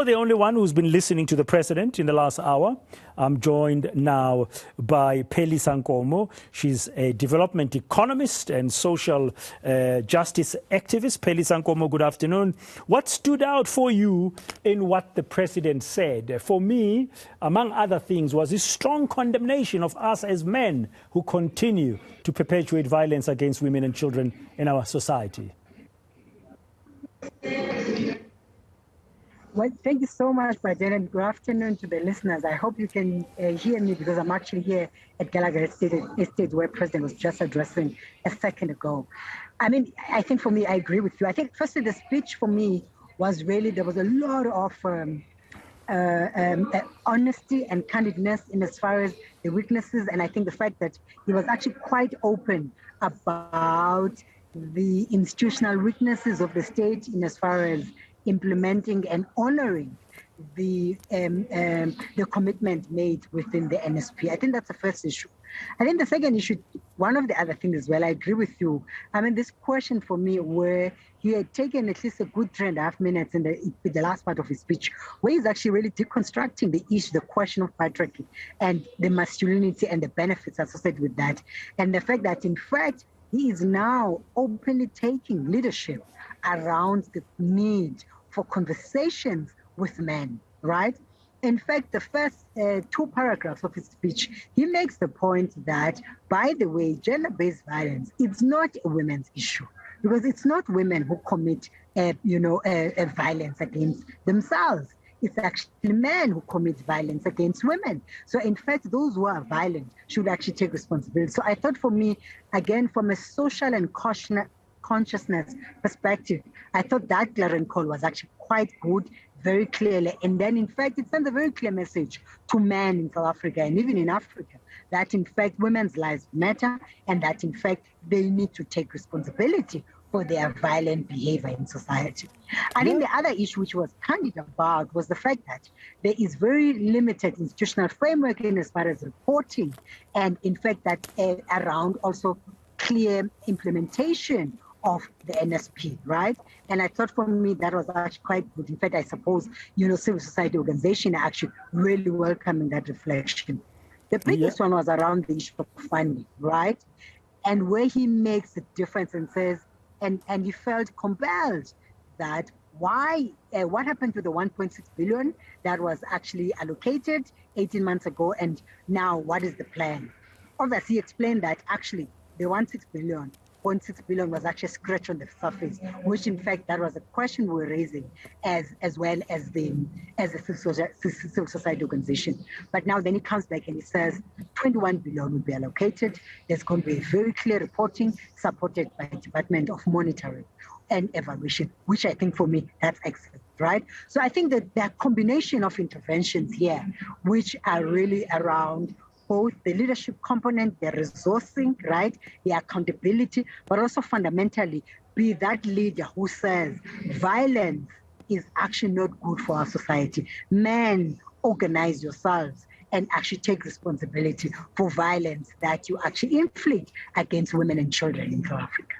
The only one who's been listening to the president in the last hour. I'm joined now by Phelisa Nkomo. She's a development economist and social justice activist. Phelisa Nkomo, good afternoon. What stood out for you in what the president said? For me, among other things, was his strong condemnation of us as men who continue to perpetuate violence against women and children in our society. Well, thank you so much, Midrand, and good afternoon to the listeners. I hope you can hear me because I'm actually here at Gallagher Estate where President was just addressing a second ago. I mean, I think for me, I agree with you. I think firstly, the speech for me was really, there was a lot of honesty and candidness in as far as the weaknesses. And I think the fact that he was actually quite open about the institutional weaknesses of the state in as far as implementing and honoring the commitment made within the NSP. I think that's the first issue. I think the second issue, one of the other things as well, I agree with you. I mean, this question for me where he had taken at least a good 3.5 minutes in the last part of his speech, where he's actually really deconstructing the issue, the question of patriarchy and the masculinity and the benefits associated with that. And the fact that, in fact, he is now openly taking leadership around the need for conversations with men, right? In fact, the first 2 paragraphs of his speech, he makes the point that, by the way, gender-based violence, it's not a women's issue because it's not women who commit, violence against themselves. It's actually men who commit violence against women. So in fact, those who are violent should actually take responsibility. So I thought for me, again, from a social and consciousness perspective, I thought that clarion call was actually quite good, very clearly. And then, in fact, it sends a very clear message to men in South Africa and even in Africa that, in fact, women's lives matter and that, in fact, they need to take responsibility for their violent behavior in society. I think the other issue which was candid about was the fact that there is very limited institutional framework in as far as reporting and, in fact, that around also clear implementation of the NSP, right? And I thought for me that was actually quite good. In fact, I suppose, civil society organizations are actually really welcoming that reflection. The biggest one was around the issue of funding, right? And where he makes the difference and says, and he felt compelled that what happened to the 1.6 billion that was actually allocated 18 months ago, and now what is the plan? Obviously, he explained that actually the 0.6 billion was actually a scratch on the surface, which in fact that was a question we were raising as well as the civil society organization. But now then he comes back and he says 21 billion will be allocated. There's going to be very clear reporting supported by the Department of Monitoring and Evaluation, which I think for me that's excellent, right? So I think that there are combination of interventions here which are really around both the leadership component, the resourcing, right, the accountability, but also fundamentally be that leader who says violence is actually not good for our society. Men, organize yourselves and actually take responsibility for violence that you actually inflict against women and children in South Africa.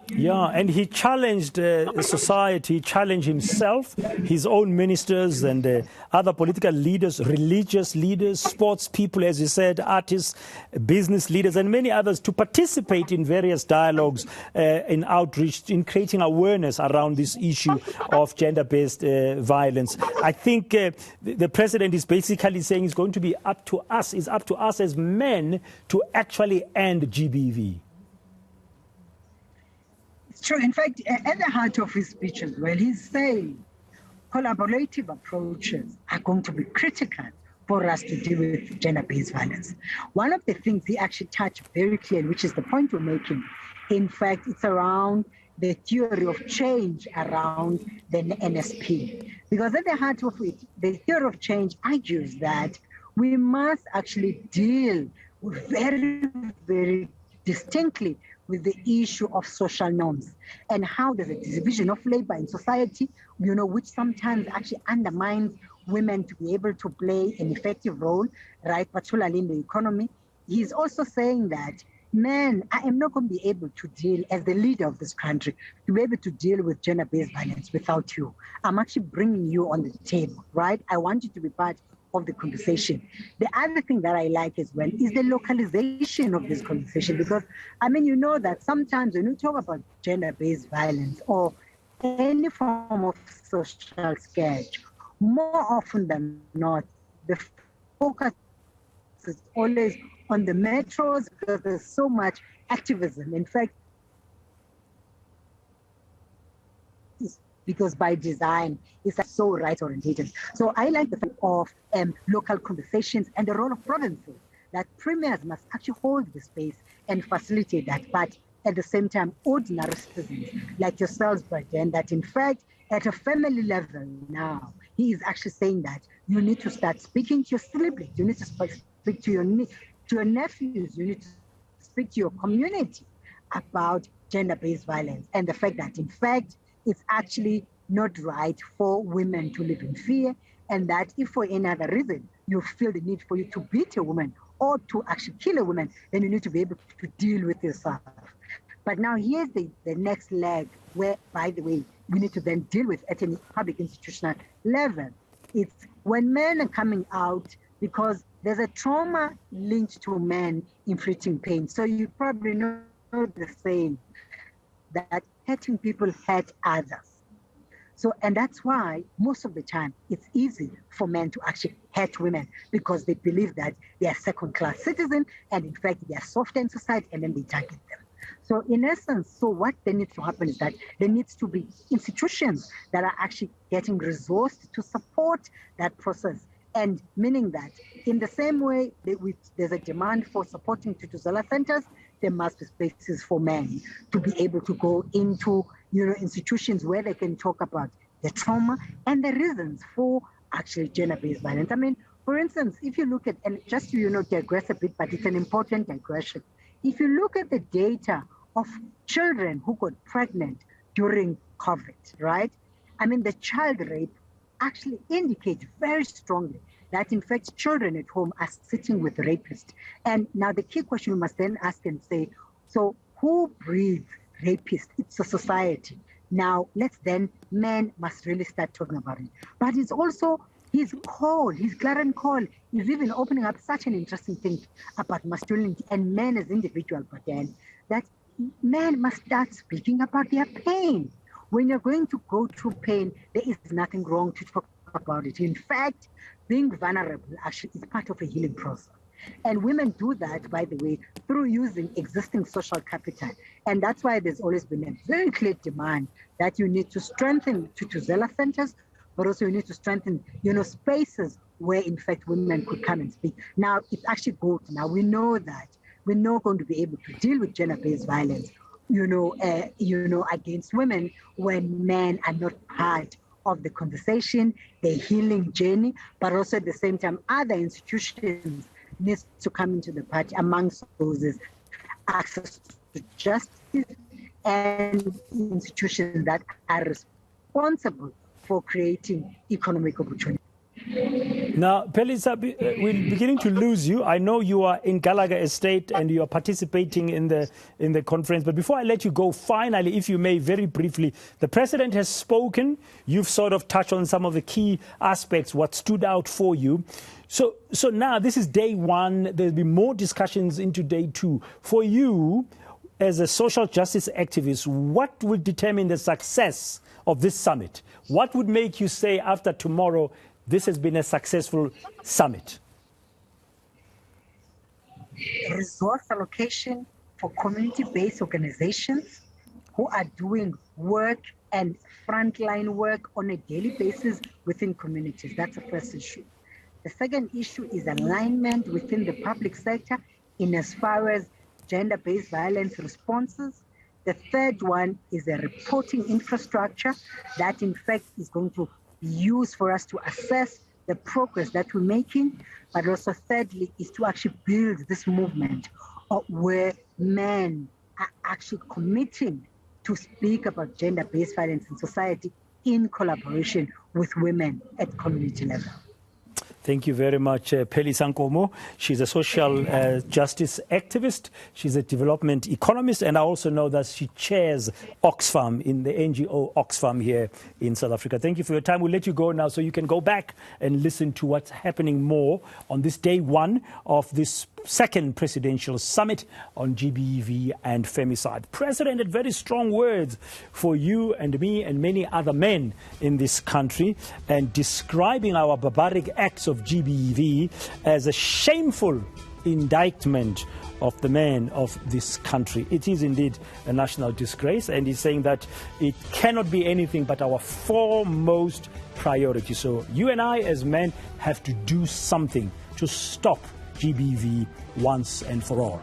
Yeah, and he challenged society, challenged himself, his own ministers and other political leaders, religious leaders, sports people, as you said, artists, business leaders, and many others to participate in various dialogues in outreach, in creating awareness around this issue of gender-based violence. I think the president is basically saying it's going to be up to us, it's up to us as men to actually end GBV. True. In fact, at the heart of his speech as well, he's saying collaborative approaches are going to be critical for us to deal with gender-based violence. One of the things he actually touched very clearly, which is the point we're making, in fact, it's around the theory of change around the NSP. Because at the heart of it, the theory of change argues that we must actually deal very, very distinctly with the issue of social norms and how there's a division of labor in society, which sometimes actually undermines women to be able to play an effective role, right, particularly in the economy. He's also saying that, man, I am not going to be able to deal, as the leader of this country, to be able to deal with gender-based violence without you. I'm actually bringing you on the table, right? I want you to be part of the conversation. The other thing that I like as well is the localization of this conversation, because, I mean, you know that sometimes when you talk about gender-based violence or any form of social scourge, more often than not, the focus is always on the metros because there's so much activism. In fact, because by design, it's so right-oriented. So I like the fact of local conversations and the role of provinces, that premiers must actually hold the space and facilitate that. But at the same time, ordinary citizens like yourselves, Midrand, that in fact, at a family level now, he is actually saying that you need to start speaking to your siblings, you need to speak to your nephews, you need to speak to your community about gender-based violence and the fact that, in fact, it's actually not right for women to live in fear, and that if for any other reason you feel the need for you to beat a woman or to actually kill a woman, then you need to be able to deal with yourself. But now here's the next leg where, by the way, we need to then deal with at a public institutional level. It's when men are coming out, because there's a trauma linked to men inflicting pain. So you probably know the saying that hurting people hurt others. So, and that's why most of the time it's easy for men to actually hurt women, because they believe that they are second-class citizens and in fact they are soft in society, and then they target them. So in essence, so what then needs to happen is that there needs to be institutions that are actually getting resourced to support that process. And meaning that in the same way that there's a demand for supporting Tutuzela centers, there must be spaces for men to be able to go into, institutions where they can talk about the trauma and the reasons for actually gender-based violence. I mean, for instance, if you look at, and just to, digress a bit, but it's an important digression. If you look at the data of children who got pregnant during COVID, right? I mean, the child rape actually indicates very strongly that in fact children at home are sitting with rapists. And now the key question we must then ask and say, so who breeds rapists? It's a society. Now men must really start talking about it. But it's also his clarion call is even opening up such an interesting thing about masculinity and men as individuals, but then that men must start speaking about their pain. When you're going to go through pain, there is nothing wrong to talk about it. In fact, being vulnerable actually is part of a healing process. And women do that, by the way, through using existing social capital. And that's why there's always been a very clear demand that you need to strengthen Tutuzela centers, but also you need to strengthen, spaces where, in fact, women could come and speak. Now, it's actually good. Now, we know that we're not going to be able to deal with gender-based violence, against women when men are not part of the conversation, the healing journey, but also at the same time, other institutions need to come into the party. Amongst those is access to justice and institutions that are responsible for creating economic opportunity. Now, Phelisa, we're beginning to lose you. I know you are in Gallagher Estate and you are participating in the conference. But before I let you go, finally, if you may, very briefly, the president has spoken. You've sort of touched on some of the key aspects, what stood out for you. So now this is day one. There'll be more discussions into day two. For you, as a social justice activist, what will determine the success of this summit? What would make you say after tomorrow, this has been a successful summit? Resource allocation for community-based organizations who are doing work and frontline work on a daily basis within communities. That's the first issue. The second issue is alignment within the public sector in as far as gender-based violence responses. The third one is a reporting infrastructure that in fact is going to be used for us to assess the progress that we're making, but also thirdly is to actually build this movement where men are actually committing to speak about gender-based violence in society in collaboration with women at community level. Thank you very much, Phelisa Nkomo. She's a social justice activist. She's a development economist, and I also know that she chairs Oxfam, in the NGO Oxfam here in South Africa. Thank you for your time. We'll let you go now so you can go back and listen to what's happening more on this day one of this second presidential summit on GBV and femicide. President had very strong words for you and me and many other men in this country, and describing our barbaric acts of GBV as a shameful indictment of the men of this country. It is indeed a national disgrace, and he's saying that it cannot be anything but our foremost priority. So you and I as men have to do something to stop GBV once and for all.